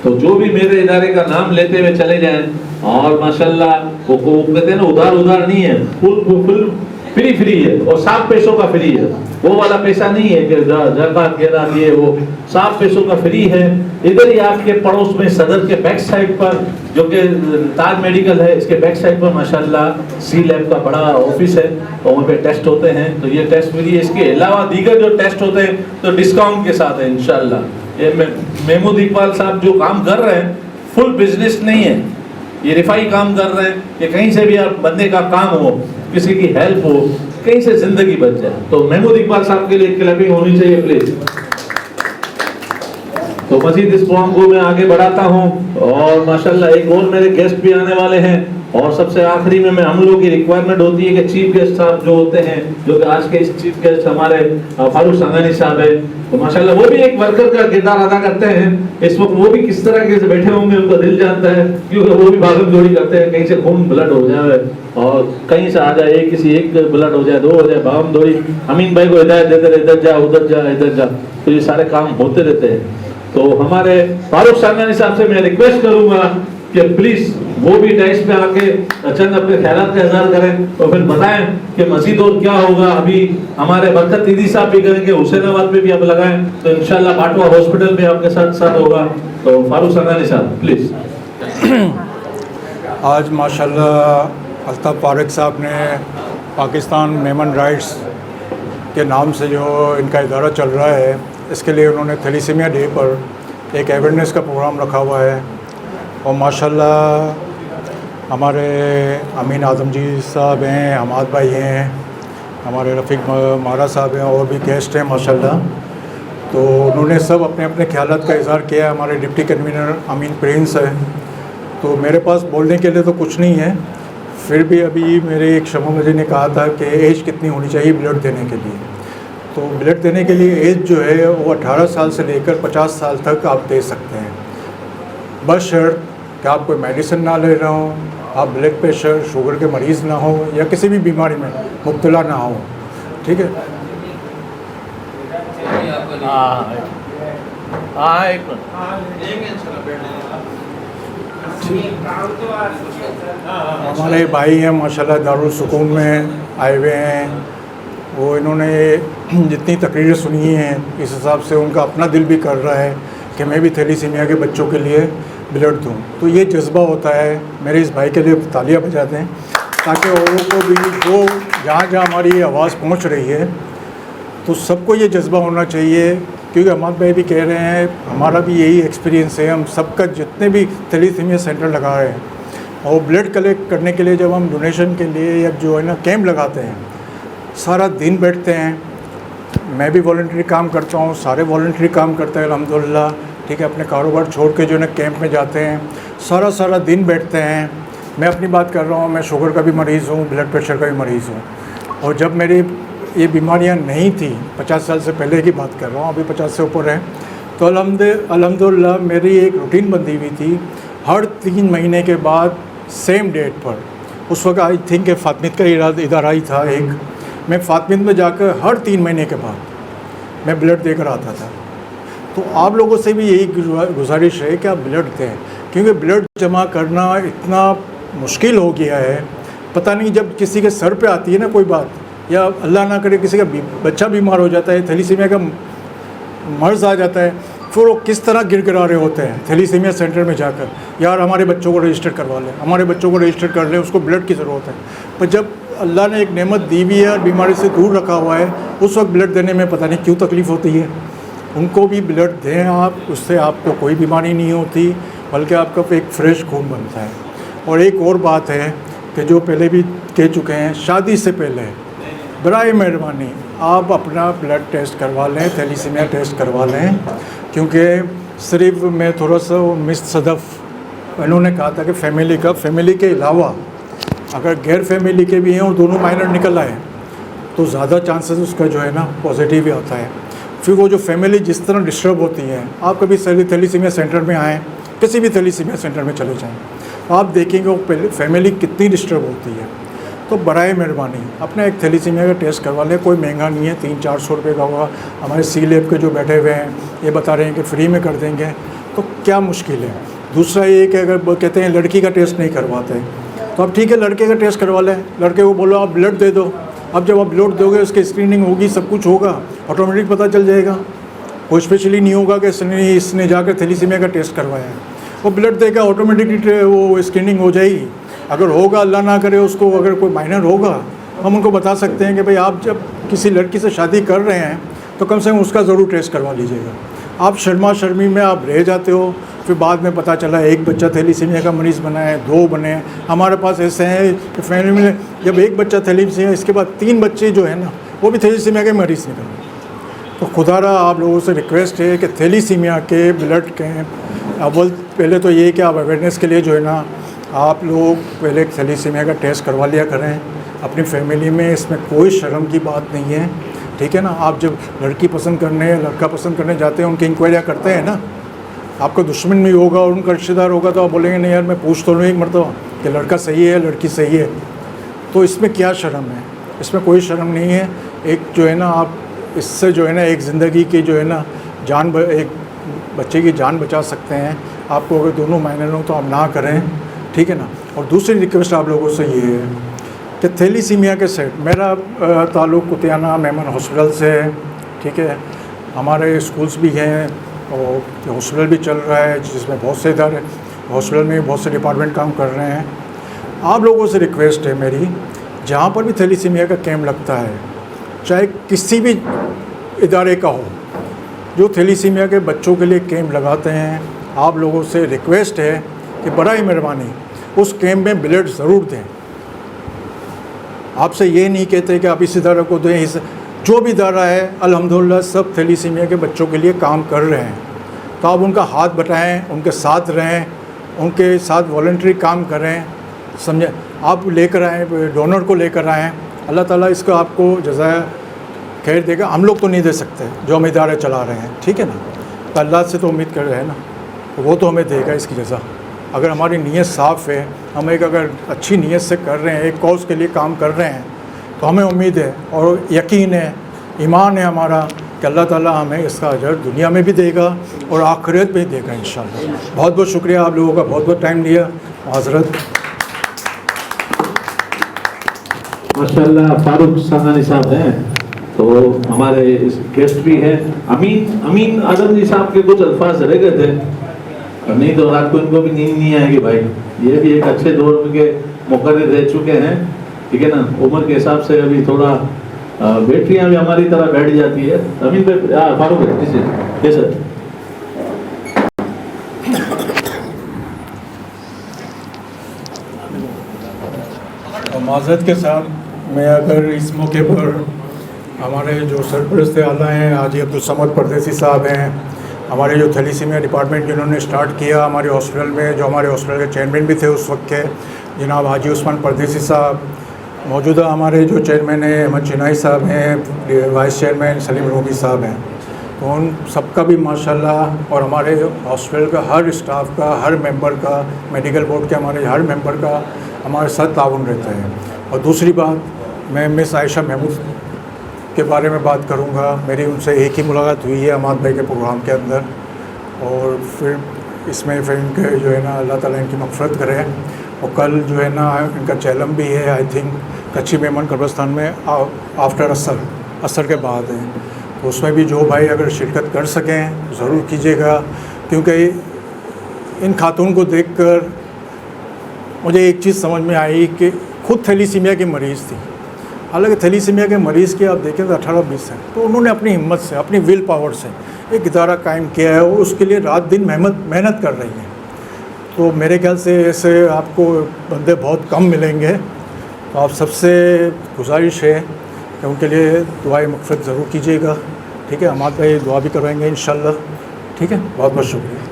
तो जो भी मेरे इदारे का नाम लेते हुए चले जाएं, और माशाल्लाह वो कहते हैं ना, उधार उधार नहीं है, फुल फ्री है, और साफ पैसों का फ्री है। वो वाला पैसा नहीं है कि ज़कात गिरा ये वो, साफ पैसों का फ्री है। इधर ही आपके पड़ोस में सदर के बैक साइड पर, जो कि ताज मेडिकल है, इसके बैक साइड पर माशाल्लाह सी लैब का बड़ा ऑफिस है, और वहाँ पे टेस्ट होते हैं। तो ये टेस्ट फ्री है। इसके अलावा दीगर जो टेस्ट होते हैं तो डिस्काउंट के साथ है इंशाल्लाह। ये महमूद इकबाल साहब जो काम कर रहे हैं, फुल बिजनेस नहीं है, ये रिफाई काम कर रहे हैं कि कहीं से भी आप बंदे का काम हो, किसी की हेल्प हो, कहीं से जिंदगी बच जाए। तो महमूद इकबाल साहब के लिए क्लैपिंग होनी चाहिए प्लीज। तो मजीद इस प्रोग्राम को मैं आगे बढ़ाता हूँ, और माशाल्लाह एक और मेरे गेस्ट भी आने वाले हैं। और सबसे आखिरी में हम लोगों की रिक्वायरमेंट होती है कि चीफ गेस्ट साहब जो होते हैं, जो कि आज के इस चीफ गेस्ट हमारे फारूक संघानी साहब है, तो माशाल्लाह वो भी एक वर्कर का किरदार अदा करते हैं। इस वक्त वो भी किस तरह के बैठे होंगे उनका दिल जानता है, क्योंकि वो भी भागम दौड़ी करते हैं, कहीं से खून ब्लड हो जाए और कहीं से आ जाए, किसी एक ब्लड हो जाए, दो हो जाए, भागम दौड़ी। अमीन भाई को हिदायत देते रहे, इधर जा उधर जा इधर जा, तो ये सारे काम होते रहते हैं। तो हमारे फारूक संघानी साहब से मैं रिक्वेस्ट करूंगा कि प्लीज वो भी टेस्ट पे आके चंद अपने ख्यालात का इजहार करें, और फिर बताएं कि मजीद और क्या होगा। अभी हमारे बरकत दीदी साहब भी करेंगे, हुसैनाबाद में भी आप लगाएं, तो इंशाल्लाह बाटवा हॉस्पिटल में आपके साथ साथ होगा। तो फारूक संघानी साहब प्लीज। आज माशाल्लाह अल्ताफ़ फारूक साहब ने पाकिस्तान मेमन राइट्स के नाम से जो इनका इदारा चल रहा है, इसके लिए उन्होंने थैलीसीमिया डे पर एक अवेयरनेस का प्रोग्राम रखा हुआ है। और माशाल्लाह हमारे अमीन आज़म जी साहब हैं, हमाद भाई हैं, हमारे रफ़ीक मारा साहब हैं, और भी गेस्ट हैं माशाल्लाह। तो उन्होंने सब अपने अपने ख्यालात का इज़हार किया। हमारे डिप्टी कन्वीनर अमीन प्रिंस है। तो मेरे पास बोलने के लिए तो कुछ नहीं है, फिर भी अभी मेरे एक शमा मुझे ने कहा था कि एज कितनी होनी चाहिए ब्लड देने के लिए। तो ब्लड देने के लिए एज जो है वो 18 साल से लेकर 50 साल तक आप दे सकते हैं, बशर्त कि आप कोई मेडिसिन ना ले रहे हो, आप ब्लड प्रेशर शुगर के मरीज़ ना हो, या किसी भी बीमारी में मुब्तला ना हो। ठीक है। हमारे भाई हैं माशाल्लाह दारुल सुकून में आए हुए हैं। वो इन्होंने जितनी तकरीरें सुनी हैं, इस हिसाब से उनका अपना दिल भी कर रहा है कि मैं भी थैलीसीमिया के बच्चों के लिए ब्लड दूँ। तो ये जज्बा होता है। मेरे इस भाई के लिए तालियां बजाते हैं, ताकि औरों को भी जो जहाँ जहाँ हमारी आवाज़ पहुँच रही है, तो सबको ये जज्बा होना चाहिए। क्योंकि अहमद भाई भी कह रहे हैं, हमारा भी यही एक्सपीरियंस है। हम सबका जितने भी थैलीसीमिया सेंटर लगा रहे हैं, और ब्लड कलेक्ट करने के लिए जब हम डोनेशन के लिए या जो है ना कैंप लगाते हैं, सारा दिन बैठते हैं। मैं भी वॉलंटरी काम करता हूँ, सारे वॉलंटरी काम करते हैं अल्हम्दुलिल्लाह। ठीक है, अपने कारोबार छोड़ के जो है ना कैंप में जाते हैं, सारा दिन बैठते हैं। मैं अपनी बात कर रहा हूँ, मैं शुगर का भी मरीज़ हूँ, ब्लड प्रेशर का भी मरीज़ हूँ। और जब मेरी ये बीमारियाँ नहीं थी, 50 साल से पहले की बात कर रहा हूँ, अभी 50 से ऊपर है, तो अल्हम्दुलिल्लाह मेरी एक रूटीन बंधी हुई थी। हर 3 महीने के बाद सेम डेट पर, उस वक्त आई थिंक फ़ातिमियत का इदारा ही था एक, मैं फ़ातिमियत में जाकर हर 3 महीने के बाद मैं ब्लड देकर आता था। तो आप लोगों से भी यही गुजारिश है कि आप ब्लड दें, क्योंकि ब्लड जमा करना इतना मुश्किल हो गया है। पता नहीं जब किसी के सर पे आती है ना कोई बात, या अल्लाह ना करे किसी का बच्चा बीमार हो जाता है, थैलीसीमिया का मर्ज़ आ जाता है, फिर वो किस तरह गिड़गिड़ा रहे होते हैं थैलीसीमिया सेंटर में जाकर, यार हमारे बच्चों को रजिस्टर करवा लें, हमारे बच्चों को रजिस्टर कर लें, उसको ब्लड की ज़रूरत है। पर जब अल्लाह ने एक नेमत दी हुई है और बीमारी से दूर रखा हुआ है, उस वक्त ब्लड देने में पता नहीं क्यों तकलीफ़ होती है। उनको भी ब्लड दें आप, उससे आपको कोई बीमारी नहीं होती, बल्कि आपका एक फ़्रेश खून बनता है। और एक और बात है कि जो पहले भी कह चुके हैं, शादी से पहले बराए मेहरबानी आप अपना ब्लड टेस्ट करवा लें, थैलीसीमिया टेस्ट करवा लें। क्योंकि सिर्फ मैं थोड़ा सा मिस सदफ़ इन्होंने कहा था कि फैमिली के अलावा अगर गैर फैमिली के भी हैं और दोनों माइनर निकल आए, तो ज़्यादा चांसेस उसका जो है ना पॉजिटिव ही आता है। फिर वो जो फैमिली जिस तरह डिस्टर्ब होती है, आप कभी थैलीसीमिया सेंटर में आएँ, किसी भी थैलीसीमिया सेंटर में चले जाएँ, आप देखेंगे वो फैमिली कितनी डिस्टर्ब होती है। तो बराए मेहरबानी अपना एक थैलीसीमिया का टेस्ट करवा लें, कोई महंगा नहीं है, 300-400 रुपये का होगा। हमारे सी लैब के जो बैठे हुए हैं ये बता रहे हैं कि फ्री में कर देंगे। तो क्या मुश्किल है। दूसरा ये कि अगर वो कहते हैं लड़की का टेस्ट नहीं करवाते, तो अब ठीक है लड़के का टेस्ट करवा लें, लड़के को बोलो आप ब्लड दे दो। अब जब आप ब्लड दोगे उसकी स्क्रीनिंग होगी, सब कुछ होगा, ऑटोमेटिक पता चल जाएगा। कोई स्पेशली नहीं होगा कि इसने जाकर थैलीसीमिया का टेस्ट करवाया है, वो ब्लड देगा ऑटोमेटिकली वो स्क्रीनिंग हो जाएगी। अगर होगा, अल्लाह ना करे उसको, अगर कोई माइनर होगा, हम उनको बता सकते हैं कि भाई आप जब किसी लड़की से शादी कर रहे हैं तो कम से कम उसका ज़रूर टेस्ट करवा लीजिएगा। आप शर्मा शर्मी में आप रह जाते हो, फिर बाद में पता चला एक बच्चा थैलीसीमिया का मरीज़ बना है, 2 बने। हमारे पास ऐसे हैं कि फैमिली में जब एक बच्चा थैलीसीमिया, इसके बाद 3 बच्चे जो है ना वो भी थैलीसीमिया के मरीज़ निकले। तो खुदारा आप लोगों से रिक्वेस्ट है कि थैलीसीमिया के ब्लड कैंप अव्वल पहले तो ये कि आप अवेयरनेस के लिए जो है ना आप लोग पहले थैलीसीमिया का टेस्ट करवा लिया करें अपनी फैमिली में। इसमें कोई शर्म की बात नहीं है, ठीक है ना। आप जब लड़की पसंद करने, लड़का पसंद करने जाते हैं, उनकी इंक्वायरियाँ करते हैं ना, आपका दुश्मन भी होगा और उनका रिश्तेदार होगा तो आप बोलेंगे नहीं यार मैं पूछ तो नहीं एक मरतबा कि लड़का सही है लड़की सही है। तो इसमें क्या शर्म है, इसमें कोई शर्म नहीं है। एक जो है ना आप इससे जो है ना एक ज़िंदगी की जो है ना एक बच्चे की जान बचा सकते हैं। आपको अगर दोनों मायने हो तो आप ना करें, ठीक है ना। और दूसरी रिक्वेस्ट आप लोगों से ये है कि थैलीसीमिया के सेट, मेरा ताल्लुक़ कुतियाना मेमन हॉस्पिटल से है, ठीक है। हमारे स्कूल्स भी हैं और हॉस्पिटल भी चल रहा है जिसमें बहुत से इदारे, हॉस्पिटल में बहुत से डिपार्टमेंट काम कर रहे हैं। आप लोगों से रिक्वेस्ट है मेरी, जहाँ पर भी थैलीसीमिया का कैंप लगता है, चाहे किसी भी इदारे का हो जो थैलीसीमिया के बच्चों के लिए कैंप लगाते हैं, आप लोगों से रिक्वेस्ट है कि बड़ा ही मेहरबानी उस कैंप में ब्लड ज़रूर दें। आपसे ये नहीं कहते कि आप इस इदारे को दें, इस जो भी इदारा है अल्हम्दुलिल्लाह सब थैलीसीमिया के बच्चों के लिए काम कर रहे हैं। तो आप उनका हाथ बटाएं, उनके साथ रहें, उनके साथ वॉलंटरी काम करें, समझे। आप लेकर आएँ, डोनर को लेकर आएँ, अल्लाह ताला इसका आपको जज़ाया खैर देगा। हम लोग तो नहीं दे सकते जो हम इदारे चला रहे हैं, ठीक है ना। तो अल्लाह से तो उम्मीद कर रहे हैं ना, तो वो तो हमें देगा इसकी जज़ा। अगर हमारी नीयत साफ़ है, हम एक अगर अच्छी नीयत से कर रहे हैं, एक कौज़ के लिए काम कर रहे हैं, तो हमें उम्मीद है और यकीन है, ईमान है हमारा कि अल्लाह ताला हमें इसका अजर दुनिया में भी देगा और आखिरत में देगा इंशाअल्लाह। बहुत बहुत शुक्रिया आप लोगों का, बहुत बहुत टाइम दिया। माज़रत। माशाल्लाह फारूक संगानी साहब हैं, तो हमारे इस गेस्ट भी हैं। अमीन आदम साहब के कुछ अल्फाज रह गए थे, नहीं तो रात को इनको भी नींद नहीं आएगी भाई। ये भी एक अच्छे दौर के मुकर्रर रह चुके हैं, ठीक है ना। उम्र के हिसाब से अभी थोड़ा बैटरियां भी हमारी तरह बैठ जाती है। अमीन भाई, फारूक भाई सर। माज़रत के साथ मैं अगर इस मौके पर हमारे जो सरपरस्त आला हैं हाजी अब्दुल समद परदेसी साहब हैं, हमारे जो थैलीसीमिया डिपार्टमेंट जिन्होंने स्टार्ट किया हमारे हॉस्पिटल में, जो हमारे हॉस्पिटल के चेयरमैन भी थे उस वक्त के जनाब हाजी उस्मान परदेसी साहब, मौजूदा हमारे जो चेयरमैन हैं अहमद चिनाई साहब हैं, वाइस चेयरमैन सलीम रूमी साहब हैं, तो उन सबका भी माशाल्लाह, और हमारे हॉस्पिटल का हर स्टाफ का, हर मेंबर का, मेडिकल बोर्ड के हमारे हर मेंबर का हमारे साथ ताउन रहता है। और दूसरी बात, मैं मिस आयशा महमूद के बारे में बात करूंगा। मेरी उनसे एक ही मुलाकात हुई है अमाद भाई के प्रोग्राम के अंदर, और फिर इसमें फिर इनके जो है ना अल्लाह ताला इनकी मग़फ़िरत करे। और कल जो है ना इनका चैलम भी है, आई थिंक कच्ची मेमन कब्रिस्तान में आफ्टर असर के बाद है, तो उसमें भी जो भाई अगर शिरकत कर सकें ज़रूर कीजिएगा, क्योंकि इन खातून को देखकर मुझे एक चीज़ समझ में आई कि खुद थैलीसीमिया की मरीज़ थी। हालांकि थैलीसीमिया के मरीज़ की आप देखें तो 18-20 हैं, तो उन्होंने अपनी हिम्मत से, अपनी विल पावर से एक इदारा कायम किया है और उसके लिए रात दिन मेहनत कर रही हैं। तो मेरे ख्याल से ऐसे आपको बंदे बहुत कम मिलेंगे। तो आप सबसे गुजारिश है कि उनके लिए दुआए मग़फ़िरत ज़रूर कीजिएगा, ठीक है। हमारे भाई दुआ भी करवाएंगे इंशाअल्लाह, ठीक है। बहुत बहुत शुक्रिया।